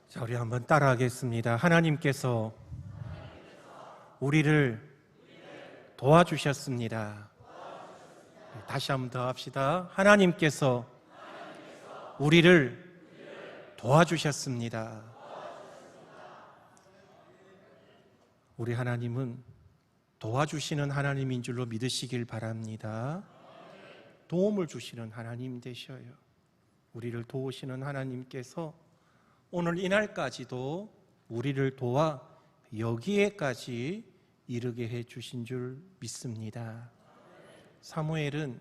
자, 우리 한번 따라하겠습니다. 하나님께서 우리를 도와주셨습니다. 다시 한번 더 합시다. 하나님께서 우리를 도와주셨습니다. 우리 하나님은 도와주시는 하나님인 줄로 믿으시길 바랍니다. 도움을 주시는 하나님 되셔요. 우리를 도우시는 하나님께서 오늘 이날까지도 우리를 도와 여기에까지 이르게 해 주신 줄 믿습니다. 사무엘은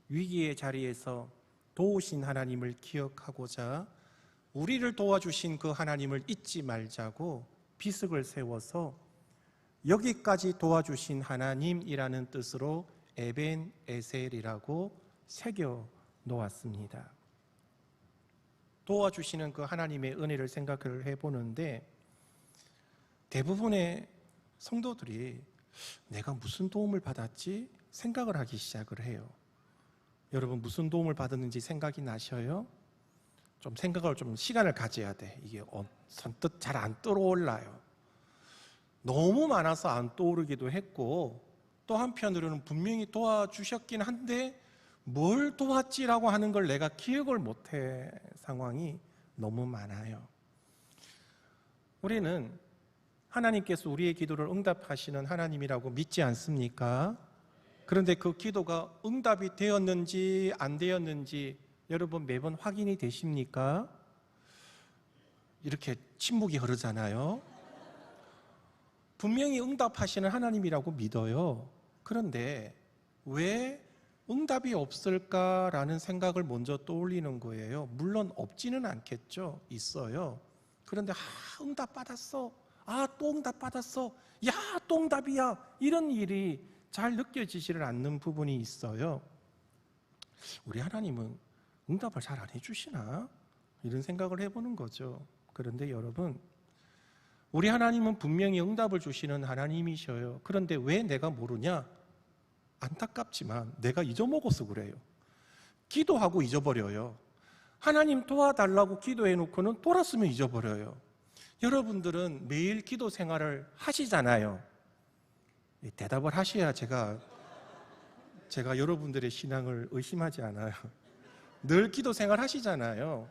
위기의 자리에서 도우신 하나님을 기억하고자 우리를 도와주신 그 하나님을 잊지 말자고 비석을 세워서 여기까지 도와주신 하나님이라는 뜻으로 에벤 에셀이라고 새겨 놓았습니다. 도와주시는 그 하나님의 은혜를 생각을 해보는데 대부분의 성도들이 내가 무슨 도움을 받았지? 생각을 하기 시작을 해요. 여러분 무슨 도움을 받았는지 생각이 나셔요? 좀 생각을 좀 시간을 가져야 돼. 이게 선뜻 잘 안 떠올라요. 너무 많아서 안 떠오르기도 했고 또 한편으로는 분명히 도와주셨긴 한데 뭘 도왔지라고 하는 걸 내가 기억을 못해 상황이 너무 많아요. 우리는 하나님께서 우리의 기도를 응답하시는 하나님이라고 믿지 않습니까? 그런데 그 기도가 응답이 되었는지 안 되었는지 여러분 매번 확인이 되십니까? 이렇게 침묵이 흐르잖아요. 분명히 응답하시는 하나님이라고 믿어요. 그런데 왜 응답이 없을까라는 생각을 먼저 떠올리는 거예요. 물론 없지는 않겠죠. 있어요. 그런데 응답 받았어. 또 응답 받았어. 야, 또 응답이야. 이런 일이 잘 느껴지지를 않는 부분이 있어요. 우리 하나님은 응답을 잘 안 해주시나? 이런 생각을 해보는 거죠. 그런데 여러분, 우리 하나님은 분명히 응답을 주시는 하나님이셔요. 그런데 왜 내가 모르냐? 안타깝지만 내가 잊어먹어서 그래요. 기도하고 잊어버려요. 하나님 도와달라고 기도해놓고는 돌았으면 잊어버려요. 여러분들은 매일 기도 생활을 하시잖아요. 대답을 하셔야 제가 여러분들의 신앙을 의심하지 않아요. 늘 기도 생활 하시잖아요.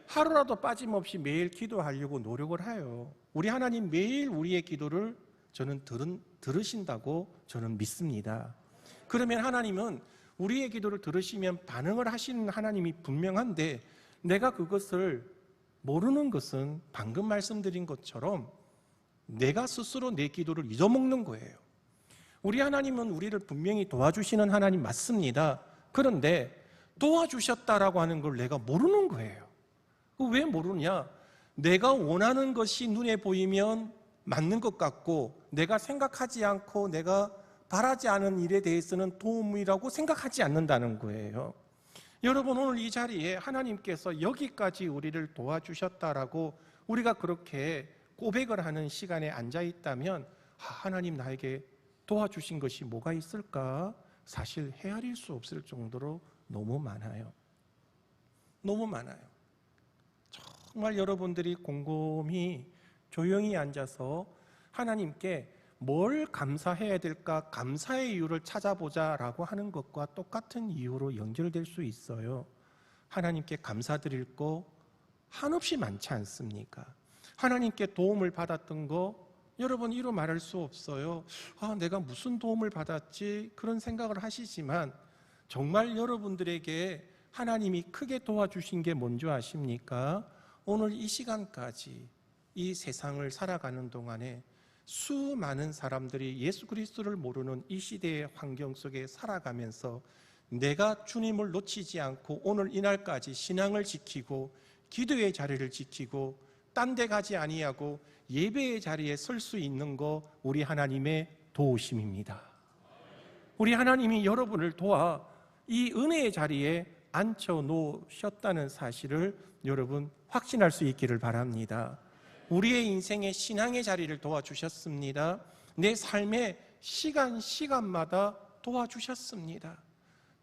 하루라도 빠짐없이 매일 기도하려고 노력을 해요. 우리 하나님 매일 우리의 기도를 저는 들으신다고 저는 믿습니다. 그러면 하나님은 우리의 기도를 들으시면 반응을 하시는 하나님이 분명한데 내가 그것을 모르는 것은 방금 말씀드린 것처럼 내가 스스로 내 기도를 잊어먹는 거예요. 우리 하나님은 우리를 분명히 도와주시는 하나님 맞습니다. 그런데 도와주셨다라고 하는 걸 내가 모르는 거예요. 왜 모르냐? 내가 원하는 것이 눈에 보이면 맞는 것 같고 내가 생각하지 않고 내가 바라지 않은 일에 대해서는 도움이라고 생각하지 않는다는 거예요. 여러분 오늘 이 자리에 하나님께서 여기까지 우리를 도와주셨다라고 우리가 그렇게 고백을 하는 시간에 앉아 있다면 하나님 나에게 도와주신 것이 뭐가 있을까? 사실 헤아릴 수 없을 정도로 너무 많아요. 너무 많아요. 정말 여러분들이 곰곰이 조용히 앉아서 하나님께 뭘 감사해야 될까? 감사의 이유를 찾아보자라고 하는 것과 똑같은 이유로 연결될 수 있어요. 하나님께 감사드릴 거 한없이 많지 않습니까? 하나님께 도움을 받았던 거 여러분 이루 말할 수 없어요. 내가 무슨 도움을 받았지? 그런 생각을 하시지만 정말 여러분들에게 하나님이 크게 도와주신 게 뭔지 아십니까? 오늘 이 시간까지 이 세상을 살아가는 동안에 수많은 사람들이 예수 그리스도를 모르는 이 시대의 환경 속에 살아가면서 내가 주님을 놓치지 않고 오늘 이날까지 신앙을 지키고 기도의 자리를 지키고 딴 데 가지 아니하고 예배의 자리에 설 수 있는 거 우리 하나님의 도우심입니다. 우리 하나님이 여러분을 도와 이 은혜의 자리에 앉혀 놓으셨다는 사실을 여러분 확신할 수 있기를 바랍니다. 우리의 인생의 신앙의 자리를 도와주셨습니다. 내 삶의 시간마다 도와주셨습니다.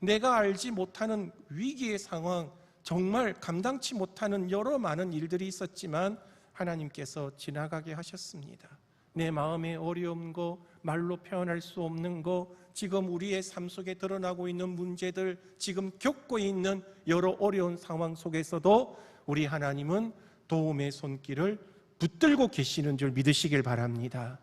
내가 알지 못하는 위기의 상황, 정말 감당치 못하는 여러 많은 일들이 있었지만 하나님께서 지나가게 하셨습니다. 내 마음의 어려운 거, 말로 표현할 수 없는 거, 지금 우리의 삶 속에 드러나고 있는 문제들, 지금 겪고 있는 여러 어려운 상황 속에서도 우리 하나님은 도움의 손길을 붙들고 계시는 줄 믿으시길 바랍니다.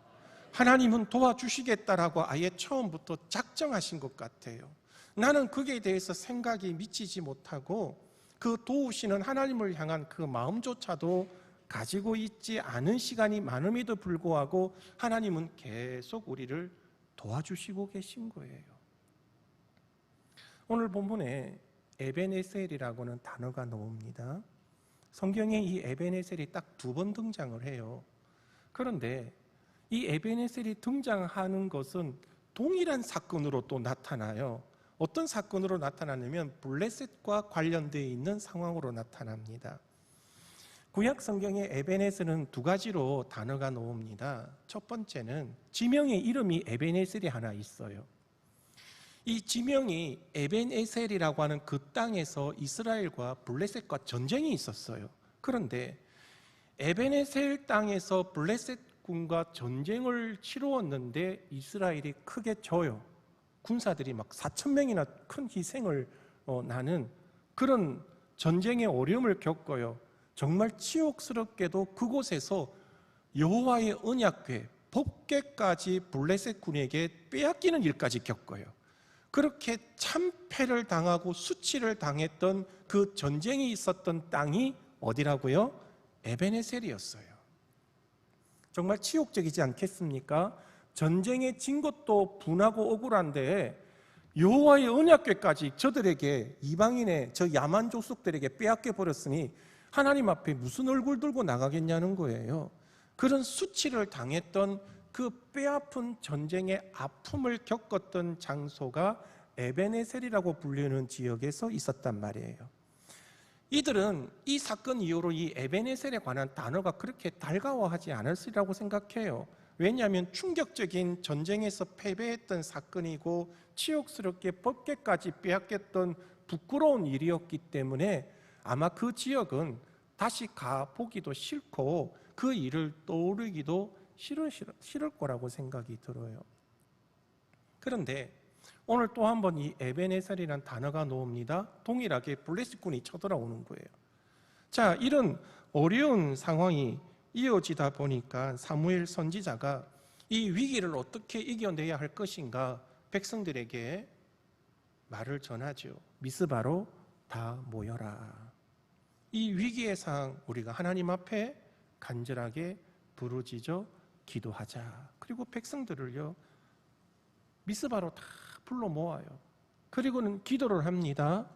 하나님은 도와주시겠다라고 아예 처음부터 작정하신 것 같아요. 나는 거기에 대해서 생각이 미치지 못하고 그 도우시는 하나님을 향한 그 마음조차도 가지고 있지 않은 시간이 많음에도 불구하고 하나님은 계속 우리를 도와주시고 계신 거예요. 오늘 본문에 에벤에셀이라고는 단어가 나옵니다. 성경에 이 에벤에셀이 딱 2번 등장을 해요. 그런데 이 에벤에셀이 등장하는 것은 동일한 사건으로 또 나타나요. 어떤 사건으로 나타나냐면 블레셋과 관련되어 있는 상황으로 나타납니다. 구약 성경에 에벤에셀은 2가지로 단어가 나옵니다. 첫 번째는 지명의 이름이 에벤에셀이 하나 있어요. 이 지명이 에벤에셀이라고 하는 그 땅에서 이스라엘과 블레셋과 전쟁이 있었어요. 그런데 에벤에셀 땅에서 블레셋 군과 전쟁을 치루었는데 이스라엘이 크게 져요. 군사들이 막 4,000명이나 큰 희생을 나는 그런 전쟁의 어려움을 겪어요. 정말 치욕스럽게도 그곳에서 여호와의 언약궤, 법궤까지 블레셋 군에게 빼앗기는 일까지 겪어요. 그렇게 참패를 당하고 수치를 당했던 그 전쟁이 있었던 땅이 어디라고요? 에벤에셀이었어요. 정말 치욕적이지 않겠습니까? 전쟁에 진 것도 분하고 억울한데 여호와의 언약궤까지 저들에게, 이방인의 저 야만 족속들에게 빼앗겨 버렸으니 하나님 앞에 무슨 얼굴 들고 나가겠냐는 거예요. 그런 수치를 당했던 그 뼈아픈 전쟁의 아픔을 겪었던 장소가 에벤에셀이라고 불리는 지역에서 있었단 말이에요. 이들은 이 사건 이후로 이 에벤에셀에 관한 단어가 그렇게 달가워하지 않았으리라고 생각해요. 왜냐하면 충격적인 전쟁에서 패배했던 사건이고 치욕스럽게 법궤까지 빼앗겼던 부끄러운 일이었기 때문에 아마 그 지역은 다시 가보기도 싫고 그 일을 떠오르기도 싫을 거라고 생각이 들어요. 그런데 오늘 또 한 번 이 에벤에셀이라는 단어가 나옵니다. 동일하게 블레셋군이 쳐들어오는 거예요. 자, 이런 어려운 상황이 이어지다 보니까 사무엘 선지자가 이 위기를 어떻게 이겨내야 할 것인가 백성들에게 말을 전하죠. 미스바로 다 모여라. 이 위기의 상황 우리가 하나님 앞에 간절하게 부르짖어 기도하자. 그리고 백성들을요 미스바로 다 불러 모아요. 그리고는 기도를 합니다.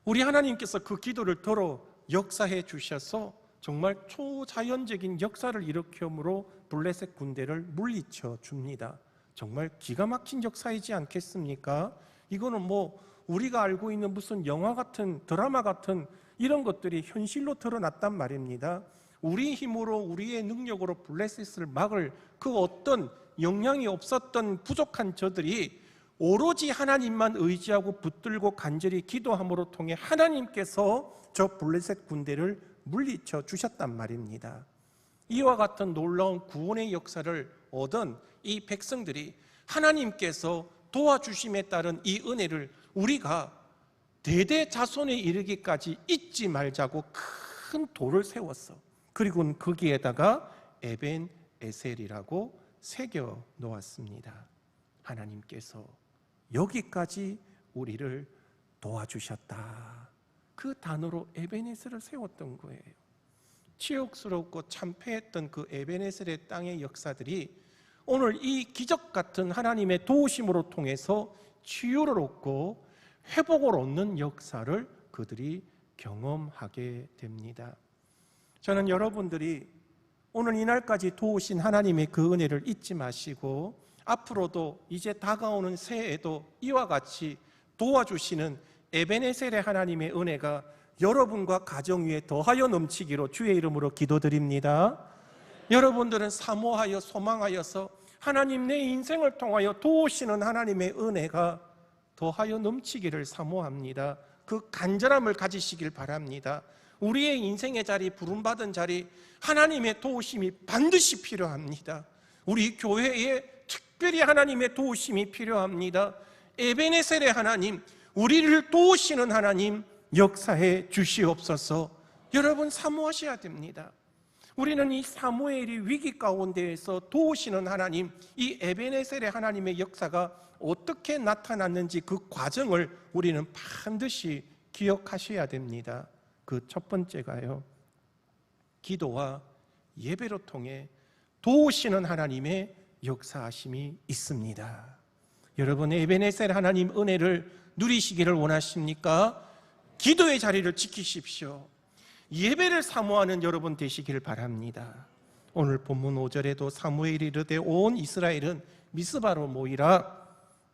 우리 하나님께서 그 기도를 들어 역사해 주셔서 정말 초자연적인 역사를 일으킴으로 블레셋 군대를 물리쳐 줍니다. 정말 기가 막힌 역사이지 않겠습니까? 이거는 뭐 우리가 알고 있는 무슨 영화 같은 드라마 같은 이런 것들이 현실로 드러났단 말입니다. 우리 힘으로 우리의 능력으로 블레셋을 막을 그 어떤 영향이 없었던 부족한 저들이 오로지 하나님만 의지하고 붙들고 간절히 기도함으로 통해 하나님께서 저 블레셋 군대를 물리쳐 주셨단 말입니다. 이와 같은 놀라운 구원의 역사를 얻은 이 백성들이 하나님께서 도와주심에 따른 이 은혜를 우리가 대대 자손에 이르기까지 잊지 말자고 큰 돌을 세웠어. 그리고는 거기에다가 에벤에셀이라고 새겨 놓았습니다. 하나님께서 여기까지 우리를 도와주셨다. 그 단어로 에벤에셀을 세웠던 거예요. 치욕스럽고 참패했던 그 에벤에셀의 땅의 역사들이 오늘 이 기적 같은 하나님의 도우심으로 통해서 치유를 얻고 회복을 얻는 역사를 그들이 경험하게 됩니다. 저는 여러분들이 오늘 이날까지 도우신 하나님의 그 은혜를 잊지 마시고 앞으로도 이제 다가오는 새해에도 이와 같이 도와주시는 에벤에셀의 하나님의 은혜가 여러분과 가정 위에 더하여 넘치기로 주의 이름으로 기도드립니다. 여러분들은 사모하여 소망하여서 하나님 내 인생을 통하여 도우시는 하나님의 은혜가 더하여 넘치기를 사모합니다. 그 간절함을 가지시길 바랍니다. 우리의 인생의 자리, 부름받은 자리, 하나님의 도우심이 반드시 필요합니다. 우리 교회에 특별히 하나님의 도우심이 필요합니다. 에베네셀의 하나님, 우리를 도우시는 하나님 역사해 주시옵소서. 여러분 사모하셔야 됩니다. 우리는 이 사무엘이 위기 가운데에서 도우시는 하나님, 이 에베네셀의 하나님의 역사가 어떻게 나타났는지 그 과정을 우리는 반드시 기억하셔야 됩니다. 그 첫 번째가요, 기도와 예배로 통해 도우시는 하나님의 역사하심이 있습니다. 여러분, 에베네셀 하나님 은혜를 누리시기를 원하십니까? 기도의 자리를 지키십시오. 예배를 사모하는 여러분 되시기를 바랍니다. 오늘 본문 5절에도 사무엘이 이르되 온 이스라엘은 미스바로 모이라.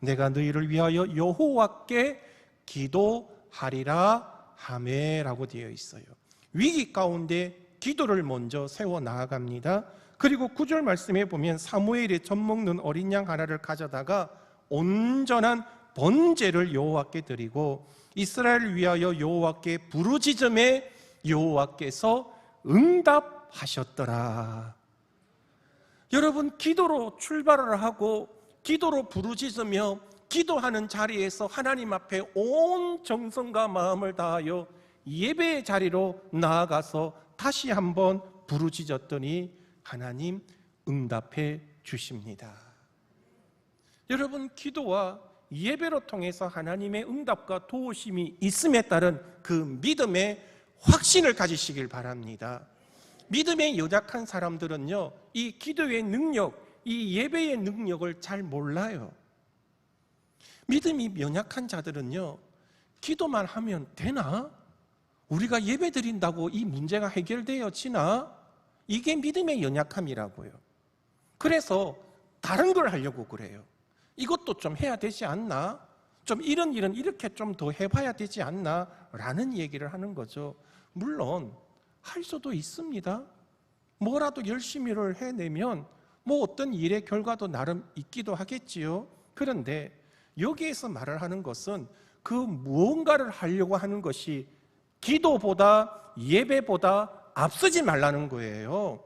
내가 너희를 위하여 여호와께 기도하리라 하매라고 되어 있어요. 위기 가운데 기도를 먼저 세워 나아갑니다. 그리고 9절 말씀에 보면 사무엘이 젖 먹는 어린 양 하나를 가져다가 온전한 번제를 여호와께 드리고 이스라엘을 위하여 여호와께 부르짖음에 여호와께서 응답하셨더라. 여러분, 기도로 출발을 하고 기도로 부르짖으며 기도하는 자리에서 하나님 앞에 온 정성과 마음을 다하여 예배의 자리로 나아가서 다시 한번 부르짖었더니 하나님 응답해 주십니다. 여러분, 기도와 예배로 통해서 하나님의 응답과 도우심이 있음에 따른 그 믿음의 확신을 가지시길 바랍니다. 믿음에 연약한 사람들은요, 이 기도의 능력, 이 예배의 능력을 잘 몰라요. 믿음이 연약한 자들은요, 기도만 하면 되나? 우리가 예배 드린다고 이 문제가 해결되어지나? 이게 믿음의 연약함이라고요. 그래서 다른 걸 하려고 그래요. 이것도 좀 해야 되지 않나? 좀 이런 일은 이렇게 좀 더 해봐야 되지 않나? 라는 얘기를 하는 거죠. 물론 할 수도 있습니다. 뭐라도 열심히를 해내면 뭐 어떤 일의 결과도 나름 있기도 하겠지요. 그런데 여기에서 말을 하는 것은 그 무언가를 하려고 하는 것이 기도보다 예배보다 앞서지 말라는 거예요.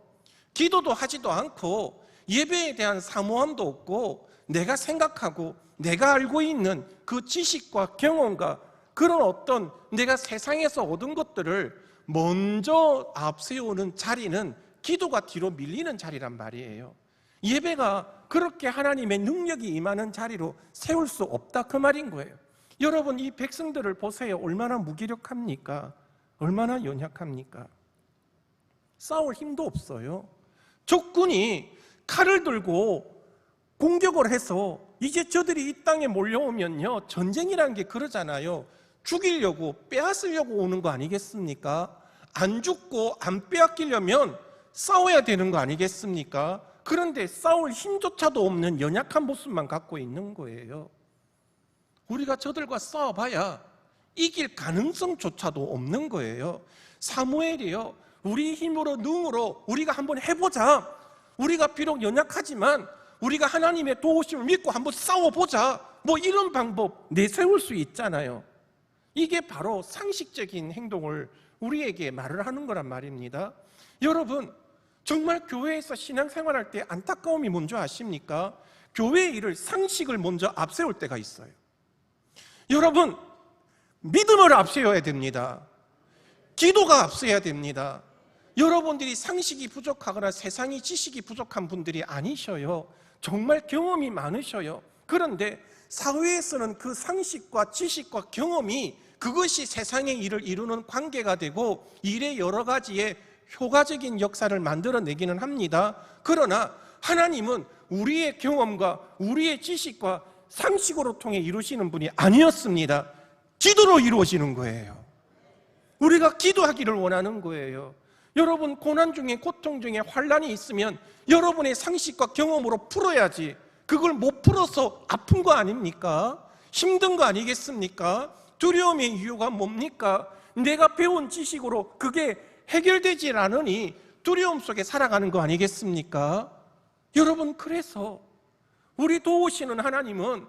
기도도 하지도 않고 예배에 대한 사모함도 없고 내가 생각하고 내가 알고 있는 그 지식과 경험과 그런 어떤 내가 세상에서 얻은 것들을 먼저 앞세우는 자리는 기도가 뒤로 밀리는 자리란 말이에요. 예배가 그렇게 하나님의 능력이 임하는 자리로 세울 수 없다, 그 말인 거예요. 여러분, 이 백성들을 보세요. 얼마나 무기력합니까? 얼마나 연약합니까? 싸울 힘도 없어요. 적군이 칼을 들고 공격을 해서 이제 저들이 이 땅에 몰려오면요, 전쟁이라는 게 그러잖아요. 죽이려고 빼앗으려고 오는 거 아니겠습니까? 안 죽고 안 빼앗기려면 싸워야 되는 거 아니겠습니까? 그런데 싸울 힘조차도 없는 연약한 모습만 갖고 있는 거예요. 우리가 저들과 싸워봐야 이길 가능성조차도 없는 거예요. 사무엘이요, 우리 힘으로 능으로 우리가 한번 해보자. 우리가 비록 연약하지만 우리가 하나님의 도우심을 믿고 한번 싸워보자. 뭐 이런 방법 내세울 수 있잖아요. 이게 바로 상식적인 행동을 우리에게 말을 하는 거란 말입니다. 여러분, 정말 교회에서 신앙생활할 때 안타까움이 뭔지 아십니까? 교회의 일을 상식을 먼저 앞세울 때가 있어요. 여러분, 믿음을 앞세워야 됩니다. 기도가 앞서야 됩니다. 여러분들이 상식이 부족하거나 세상이 지식이 부족한 분들이 아니셔요. 정말 경험이 많으셔요. 그런데 사회에서는 그 상식과 지식과 경험이 그것이 세상의 일을 이루는 관계가 되고 일의 여러 가지의 효과적인 역사를 만들어내기는 합니다. 그러나 하나님은 우리의 경험과 우리의 지식과 상식으로 통해 이루시는 분이 아니었습니다. 기도로 이루어지는 거예요. 우리가 기도하기를 원하는 거예요. 여러분, 고난 중에, 고통 중에 환난이 있으면 여러분의 상식과 경험으로 풀어야지. 그걸 못 풀어서 아픈 거 아닙니까? 힘든 거 아니겠습니까? 두려움의 이유가 뭡니까? 내가 배운 지식으로 그게 해결되질 않으니 두려움 속에 살아가는 거 아니겠습니까? 여러분, 그래서 우리 도우시는 하나님은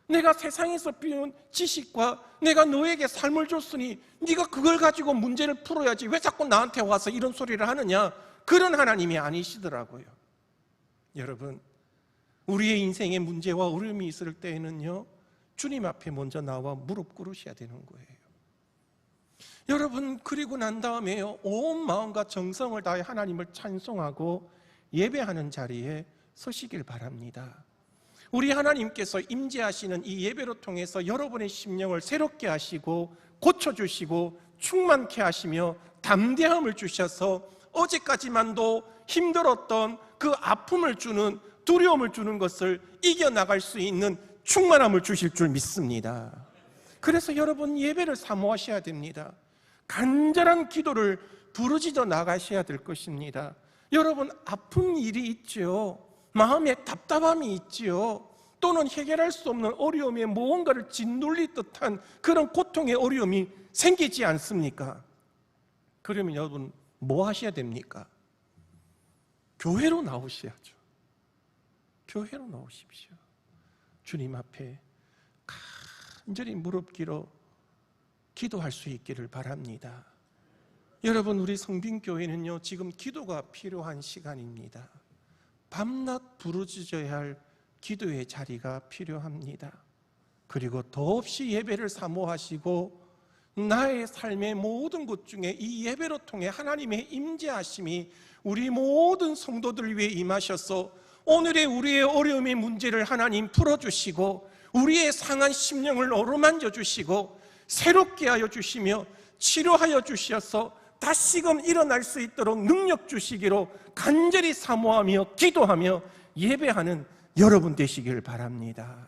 내가 세상에서 배운 지식과 내가 너에게 삶을 줬으니 네가 그걸 가지고 문제를 풀어야지 왜 자꾸 나한테 와서 이런 소리를 하느냐, 그런 하나님이 아니시더라고요. 여러분, 우리의 인생에 문제와 어려움이 있을 때에는요, 주님 앞에 먼저 나와 무릎 꿇으셔야 되는 거예요. 여러분, 그리고 난 다음에요, 온 마음과 정성을 다해 하나님을 찬송하고 예배하는 자리에 서시길 바랍니다. 우리 하나님께서 임재하시는 이 예배로 통해서 여러분의 심령을 새롭게 하시고 고쳐주시고 충만케 하시며 담대함을 주셔서 어제까지만도 힘들었던 그 아픔을 주는, 두려움을 주는 것을 이겨나갈 수 있는 충만함을 주실 줄 믿습니다. 그래서 여러분, 예배를 사모하셔야 됩니다. 간절한 기도를 부르짖어 나가셔야 될 것입니다. 여러분, 아픈 일이 있죠. 마음에 답답함이 있지요. 또는 해결할 수 없는 어려움에 무언가를 짓눌릴 듯한 그런 고통의 어려움이 생기지 않습니까? 그러면 여러분, 뭐 하셔야 됩니까? 교회로 나오셔야죠. 교회로 나오십시오. 주님 앞에 간절히 무릎 꿇어 기도할 수 있기를 바랍니다. 여러분, 우리 성빈교회는요, 지금 기도가 필요한 시간입니다. 밤낮 부르짖어야 할 기도의 자리가 필요합니다. 그리고 더없이 예배를 사모하시고 나의 삶의 모든 것 중에 이 예배로 통해 하나님의 임재하심이 우리 모든 성도들 위해 임하셔서 오늘의 우리의 어려움의 문제를 하나님 풀어주시고 우리의 상한 심령을 어루만져 주시고 새롭게 하여 주시며 치료하여 주셔서 다시금 일어날 수 있도록 능력 주시기로 간절히 사모하며 기도하며 예배하는 여러분 되시길 바랍니다.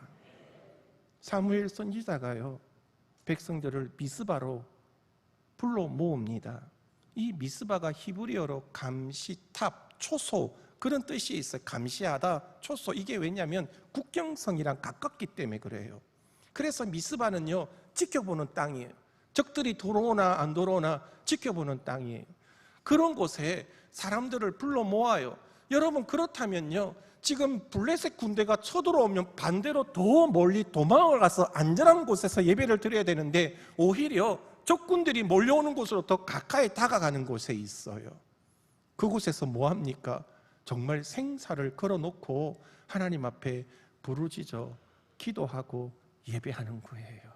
사무엘 선지자가요, 백성들을 미스바로 불러 모읍니다. 이 미스바가 히브리어로 감시탑, 초소, 그런 뜻이 있어요. 감시하다, 초소. 이게 왜냐하면 국경성이랑 가깝기 때문에 그래요. 그래서 미스바는요, 지켜보는 땅이에요. 적들이 들어오나 안 들어오나 지켜보는 땅이에요. 그런 곳에 사람들을 불러 모아요. 여러분, 그렇다면요, 지금 블레셋 군대가 쳐들어오면 반대로 더 멀리 도망을 가서 안전한 곳에서 예배를 드려야 되는데 오히려 적군들이 몰려오는 곳으로 더 가까이 다가가는 곳에 있어요. 그곳에서 뭐 합니까? 정말 생사를 걸어놓고 하나님 앞에 부르짖어 기도하고 예배하는 거예요.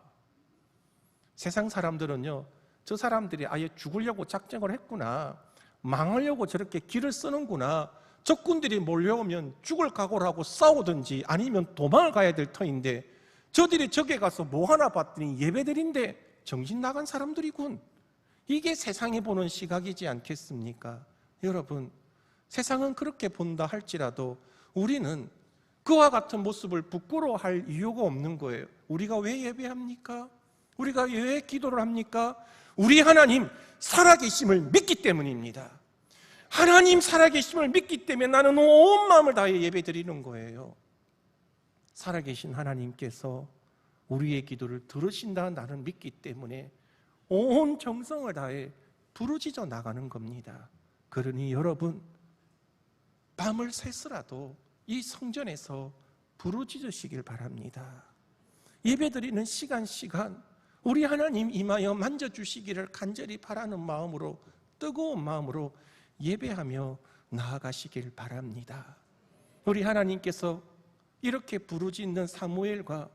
세상 사람들은요, 저 사람들이 아예 죽으려고 작정을 했구나, 망하려고 저렇게 길을 쓰는구나, 적군들이 몰려오면 죽을 각오를 하고 싸우든지 아니면 도망을 가야 될 터인데 저들이 저기 가서 뭐 하나 봤더니 예배드린데 정신 나간 사람들이군. 이게 세상이 보는 시각이지 않겠습니까? 여러분, 세상은 그렇게 본다 할지라도 우리는 그와 같은 모습을 부끄러워할 이유가 없는 거예요. 우리가 왜 예배합니까? 우리가 왜 기도를 합니까? 우리 하나님 살아계심을 믿기 때문입니다. 하나님 살아계심을 믿기 때문에 나는 온 마음을 다해 예배드리는 거예요. 살아계신 하나님께서 우리의 기도를 들으신다 나는 믿기 때문에 온 정성을 다해 부르짖어 나가는 겁니다. 그러니 여러분, 밤을 새서라도 이 성전에서 부르짖으시길 바랍니다. 예배드리는 시간 우리 하나님 임하여 만져주시기를 간절히 바라는 마음으로, 뜨거운 마음으로 예배하며 나아가시길 바랍니다. 우리 하나님께서 이렇게 부르짖는 사무엘과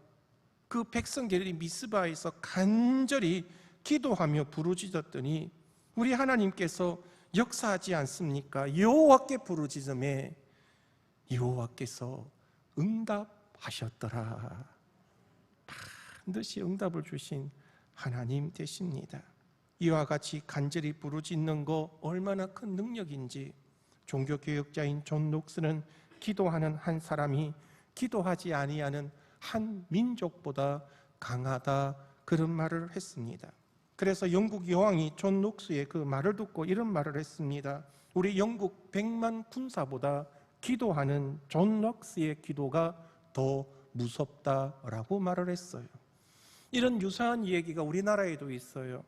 그 백성들이 미스바에서 간절히 기도하며 부르짖었더니 우리 하나님께서 역사하지 않습니까? 여호와께 부르짖음에 여호와께서 응답하셨더라. 반드시 응답을 주신 하나님 되십니다. 이와 같이 간절히 부르짖는 거 얼마나 큰 능력인지 종교개혁자인 존 녹스는 기도하는 한 사람이 기도하지 아니하는 한 민족보다 강하다, 그런 말을 했습니다. 그래서 영국 여왕이 존 녹스의 그 말을 듣고 이런 말을 했습니다. 우리 영국 100만 군사보다 기도하는 존 녹스의 기도가 더 무섭다라고 말을 했어요. 이런 유사한 얘기가 우리나라에도 있어요.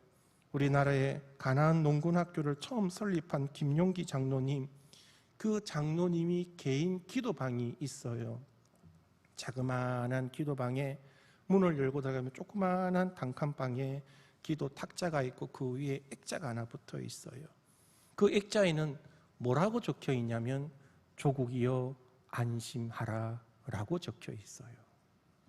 우리나라의 가나안 농군학교를 처음 설립한 김용기 장로님, 그 장로님이 개인 기도방이 있어요. 자그마한 기도방에 문을 열고 들어가면 조그마한 단칸방에 기도 탁자가 있고 그 위에 액자가 하나 붙어 있어요. 그 액자에는 뭐라고 적혀 있냐면 조국이여 안심하라 라고 적혀 있어요.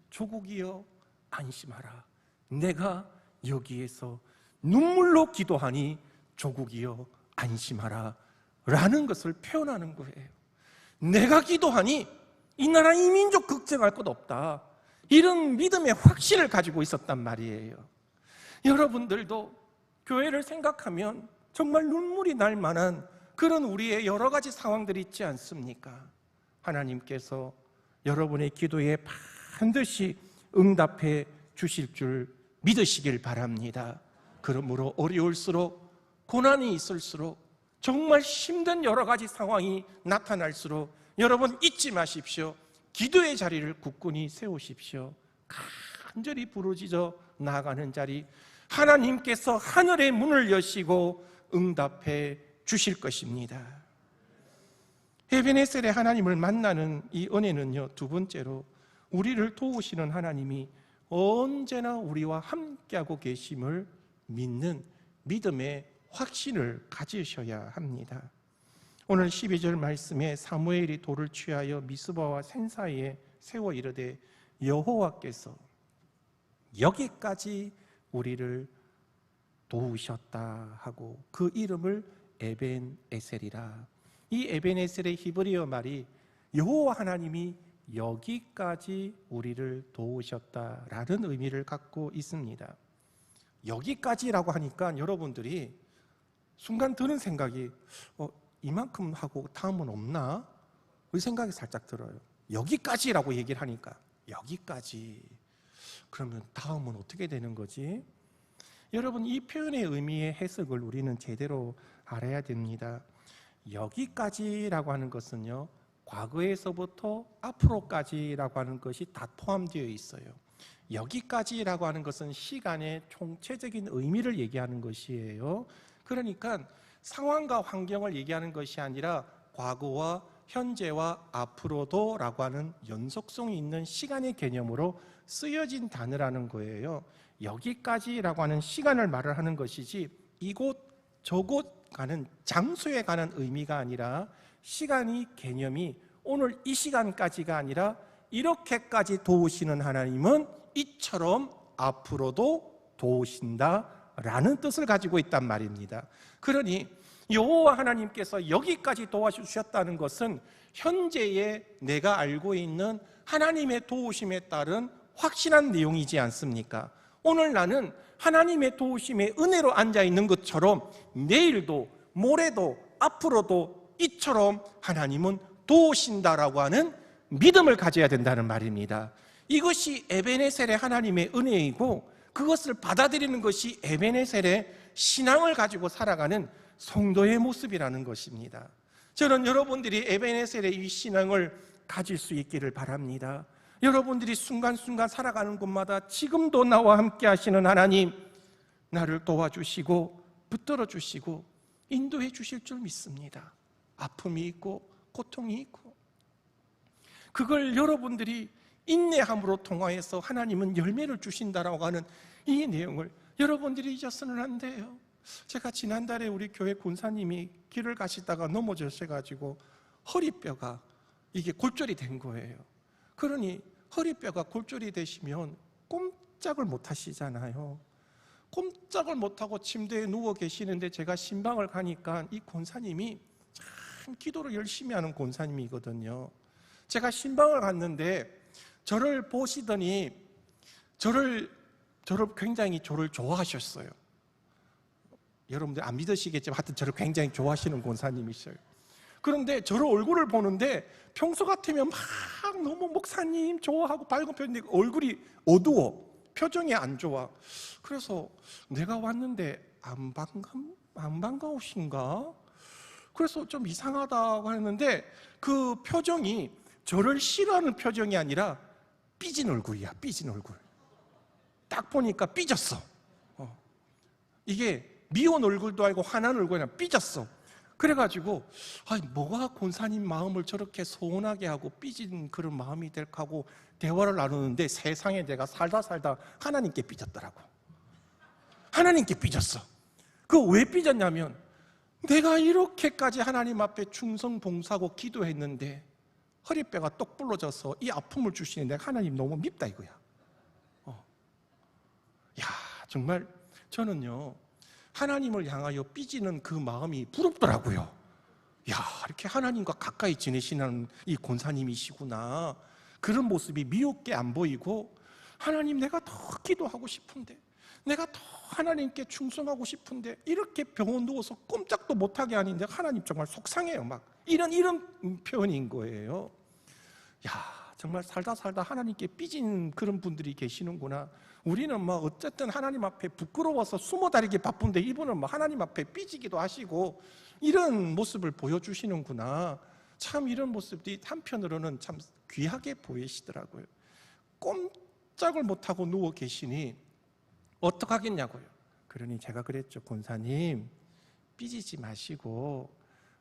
조국이여 안심하라. 내가 여기에서 눈물로 기도하니 조국이여 안심하라 라는 것을 표현하는 거예요. 내가 기도하니 이 나라 이 민족 걱정할 것 없다. 이런 믿음의 확신을 가지고 있었단 말이에요. 여러분들도 교회를 생각하면 정말 눈물이 날 만한 그런 우리의 여러 가지 상황들이 있지 않습니까? 하나님께서 여러분의 기도에 반드시 응답해 주실 줄 믿으시길 바랍니다. 그러므로 어려울수록 고난이 있을수록 정말 힘든 여러 가지 상황이 나타날수록 여러분 잊지 마십시오. 기도의 자리를 굳건히 세우십시오. 간절히 부르짖어 나아가는 자리, 하나님께서 하늘의 문을 여시고 응답해 주실 것입니다. 에베네셀의 하나님을 만나는 이 은혜는요, 두 번째로 우리를 도우시는 하나님이 언제나 우리와 함께하고 계심을 믿는 믿음의 확신을 가지셔야 합니다. 오늘 12절 말씀에 사무엘이 돌을 취하여 미스바와 센 사이에 세워 이르되 여호와께서 여기까지 우리를 도우셨다 하고 그 이름을 에벤에셀이라. 이 에벤에셀의 히브리어 말이 여호와 하나님이 여기까지 우리를 도우셨다라는 의미를 갖고 있습니다. 여기까지라고 하니까 여러분들이 순간 드는 생각이 이만큼 하고 다음은 없나? 이 생각이 살짝 들어요. 여기까지라고 얘기를 하니까 여기까지. 그러면 다음은 어떻게 되는 거지? 여러분, 이 표현의 의미의 해석을 우리는 제대로 알아야 됩니다. 여기까지라고 하는 것은요, 과거에서부터 앞으로까지라고 하는 것이 다 포함되어 있어요. 여기까지라고 하는 것은 시간의 총체적인 의미를 얘기하는 것이에요. 그러니까 상황과 환경을 얘기하는 것이 아니라 과거와 현재와 앞으로도 라고 하는 연속성이 있는 시간의 개념으로 쓰여진 단어라는 거예요. 여기까지라고 하는 시간을 말을 하는 것이지 이곳 저곳 가는 장소에 관한 의미가 아니라 시간이 개념이 오늘 이 시간까지가 아니라 이렇게까지 도우시는 하나님은 이처럼 앞으로도 도우신다라는 뜻을 가지고 있단 말입니다. 그러니 여호와 하나님께서 여기까지 도와주셨다는 것은 현재의 내가 알고 있는 하나님의 도우심에 따른 확실한 내용이지 않습니까? 오늘 나는 하나님의 도우심의 은혜로 앉아있는 것처럼 내일도 모레도 앞으로도 이처럼 하나님은 도우신다라고 하는 믿음을 가져야 된다는 말입니다. 이것이 에베네셀의 하나님의 은혜이고 그것을 받아들이는 것이 에베네셀의 신앙을 가지고 살아가는 성도의 모습이라는 것입니다. 저는 여러분들이 에베네셀의 이 신앙을 가질 수 있기를 바랍니다. 여러분들이 순간순간 살아가는 곳마다 지금도 나와 함께 하시는 하나님, 나를 도와주시고 붙들어 주시고 인도해 주실 줄 믿습니다. 아픔이 있고 고통이 있고 그걸 여러분들이 인내함으로 통하여서 하나님은 열매를 주신다라고 하는 이 내용을 여러분들이 잊어서는 안 돼요. 제가 지난달에 우리 교회 권사님이 길을 가시다가 넘어져가지고 허리뼈가 이게 골절이 된 거예요. 그러니 허리뼈가 골절이 되시면 꼼짝을 못 하시잖아요. 꼼짝을 못하고 침대에 누워 계시는데 제가 신방을 가니까 이 권사님이 참 기도를 열심히 하는 권사님이거든요. 제가 신방을 갔는데 저를 보시더니 저를 굉장히 좋아하셨어요. 여러분들 안 믿으시겠지만 하여튼 저를 굉장히 좋아하시는 권사님이셔요. 그런데 저를 얼굴을 보는데 평소 같으면 막 너무 목사님 좋아하고 밝은 표정인데 얼굴이 어두워. 표정이 안 좋아. 그래서 내가 왔는데 안 반가우신가? 그래서 좀 이상하다고 했는데 그 표정이 저를 싫어하는 표정이 아니라 삐진 얼굴이야. 삐진 얼굴. 딱 보니까 삐졌어. 이게 미운 얼굴도 아니고 화난 얼굴이 아니라 삐졌어. 그래가지고 뭐가 권사님 마음을 저렇게 소원하게 하고 삐진 그런 마음이 될까 하고 대화를 나누는데 세상에 내가 살다 하나님께 삐졌더라고. 하나님께 삐졌어. 그 왜 삐졌냐면 내가 이렇게까지 하나님 앞에 충성봉사하고 기도했는데 허리뼈가 똑 부러져서 이 아픔을 주시니 내가 하나님 너무 밉다 이거야. 야, 정말 저는요 하나님을 향하여 삐지는 그 마음이 부럽더라고요. 야, 이렇게 하나님과 가까이 지내시는 이 권사님이시구나. 그런 모습이 미흡게 안 보이고, 하나님 내가 더 기도하고 싶은데, 내가 더 하나님께 충성하고 싶은데 이렇게 병원 누워서 꼼짝도 못하게 하는데 하나님 정말 속상해요. 막 이런 표현인 거예요. 야, 정말 살다 하나님께 삐진 그런 분들이 계시는구나. 우리는 어쨌든 하나님 앞에 부끄러워서 숨어 다니기 바쁜데 이분은 하나님 앞에 삐지기도 하시고 이런 모습을 보여주시는구나. 참 이런 모습이 한편으로는 참 귀하게 보이시더라고요. 꼼짝을 못하고 누워 계시니 어떡하겠냐고요. 그러니 제가 그랬죠. 권사님, 삐지지 마시고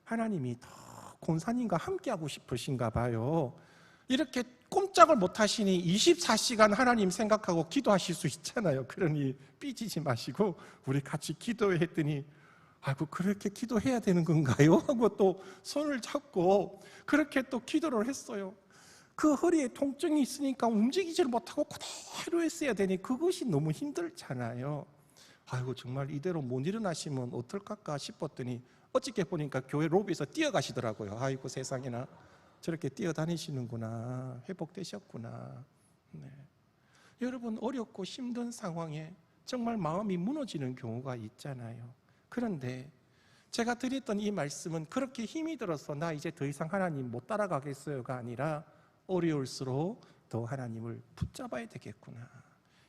하나님이 더 권사님과 함께하고 싶으신가 봐요. 이렇게 꼼짝을 못하시니 24시간 하나님 생각하고 기도하실 수 있잖아요. 그러니 삐지지 마시고 우리 같이 기도해 했더니 아이고 그렇게 기도해야 되는 건가요? 하고 또 손을 잡고 그렇게 또 기도를 했어요. 그 허리에 통증이 있으니까 움직이지를 못하고 그대로 했어야 되니 그것이 너무 힘들잖아요. 아이고 정말 이대로 못 일어나시면 어떨까 싶었더니 어저께 보니까 교회 로비에서 뛰어가시더라고요. 아이고 세상에나 저렇게 뛰어다니시는구나. 회복되셨구나. 네. 여러분 어렵고 힘든 상황에 정말 마음이 무너지는 경우가 있잖아요. 그런데 제가 드렸던 이 말씀은 그렇게 힘이 들어서 나 이제 더 이상 하나님 못 따라가겠어요가 아니라 어려울수록 더 하나님을 붙잡아야 되겠구나.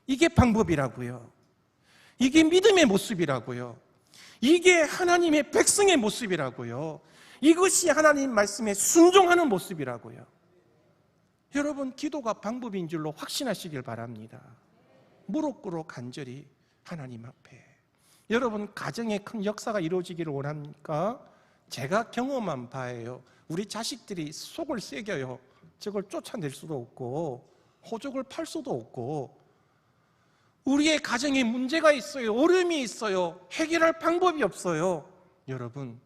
이게 방법이라고요. 이게 믿음의 모습이라고요. 이게 하나님의 백성의 모습이라고요. 이것이 하나님 말씀에 순종하는 모습이라고요. 여러분 기도가 방법인 줄로 확신하시길 바랍니다. 무릎 꿇어 간절히 하나님 앞에. 여러분 가정에 큰 역사가 이루어지기를 원합니까? 제가 경험한 바예요. 우리 자식들이 속을 새겨요. 저걸 쫓아낼 수도 없고 호적을 팔 수도 없고 우리의 가정에 문제가 있어요. 어려움이 있어요. 해결할 방법이 없어요. 여러분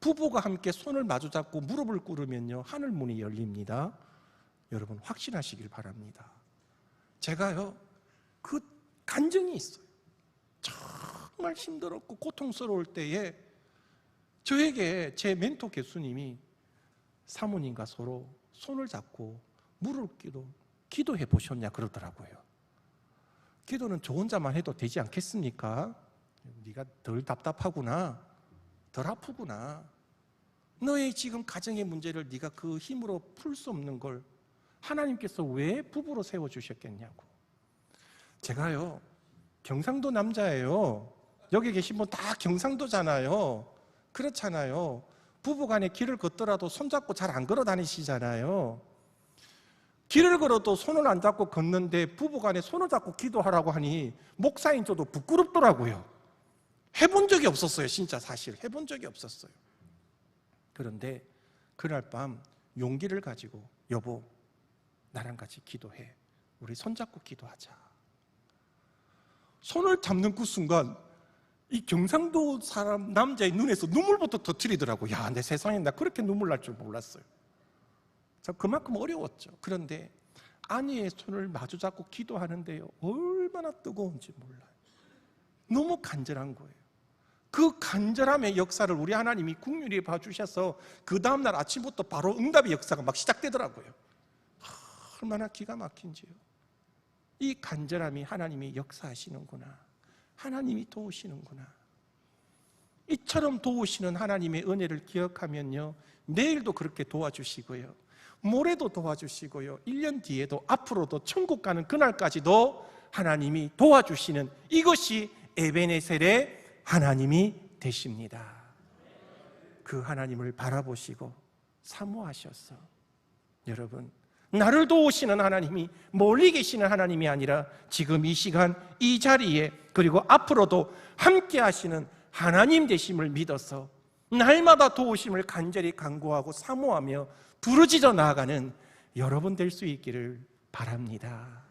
부부가 함께 손을 마주잡고 무릎을 꿇으면요 하늘 문이 열립니다. 여러분 확신하시길 바랍니다. 제가요 그 간증이 있어요. 정말 힘들었고 고통스러울 때에 저에게 제 멘토 교수님이 사모님과 서로 손을 잡고 무릎 꿇고 기도해 보셨냐 그러더라고요. 기도는 저 혼자만 해도 되지 않겠습니까? 네가 덜 답답하구나, 덜 아프구나. 너의 지금 가정의 문제를 네가 그 힘으로 풀 수 없는 걸 하나님께서 왜 부부로 세워주셨겠냐고. 제가요 경상도 남자예요. 여기 계신 분 다 경상도잖아요. 그렇잖아요. 부부간에 길을 걷더라도 손잡고 잘 안 걸어 다니시잖아요. 길을 걸어도 손을 안 잡고 걷는데 부부간에 손을 잡고 기도하라고 하니 목사인 저도 부끄럽더라고요. 해본 적이 없었어요. 진짜 사실 해본 적이 없었어요. 그런데 그날 밤 용기를 가지고 여보 나랑 같이 기도해. 우리 손잡고 기도하자. 손을 잡는 그 순간 이 경상도 사람 남자의 눈에서 눈물부터 터뜨리더라고요. 야, 내 세상에 나 그렇게 눈물 날 줄 몰랐어요. 저 그만큼 어려웠죠. 그런데 아내의 손을 마주 잡고 기도하는데요 얼마나 뜨거운지 몰라요. 너무 간절한 거예요. 그 간절함의 역사를 우리 하나님이 긍휼히 봐주셔서 그 다음날 아침부터 바로 응답의 역사가 막 시작되더라고요. 얼마나 기가 막힌지요. 이 간절함이 하나님이 역사하시는구나. 하나님이 도우시는구나. 이처럼 도우시는 하나님의 은혜를 기억하면요 내일도 그렇게 도와주시고요 모레도 도와주시고요 1년 뒤에도 앞으로도 천국 가는 그날까지도 하나님이 도와주시는 이것이 에베네셀의 하나님이 되십니다. 그 하나님을 바라보시고 사모하셔서 여러분 나를 도우시는 하나님이 멀리 계시는 하나님이 아니라 지금 이 시간 이 자리에 그리고 앞으로도 함께 하시는 하나님 되심을 믿어서 날마다 도우심을 간절히 간구하고 사모하며 부르짖어 나아가는 여러분 될 수 있기를 바랍니다.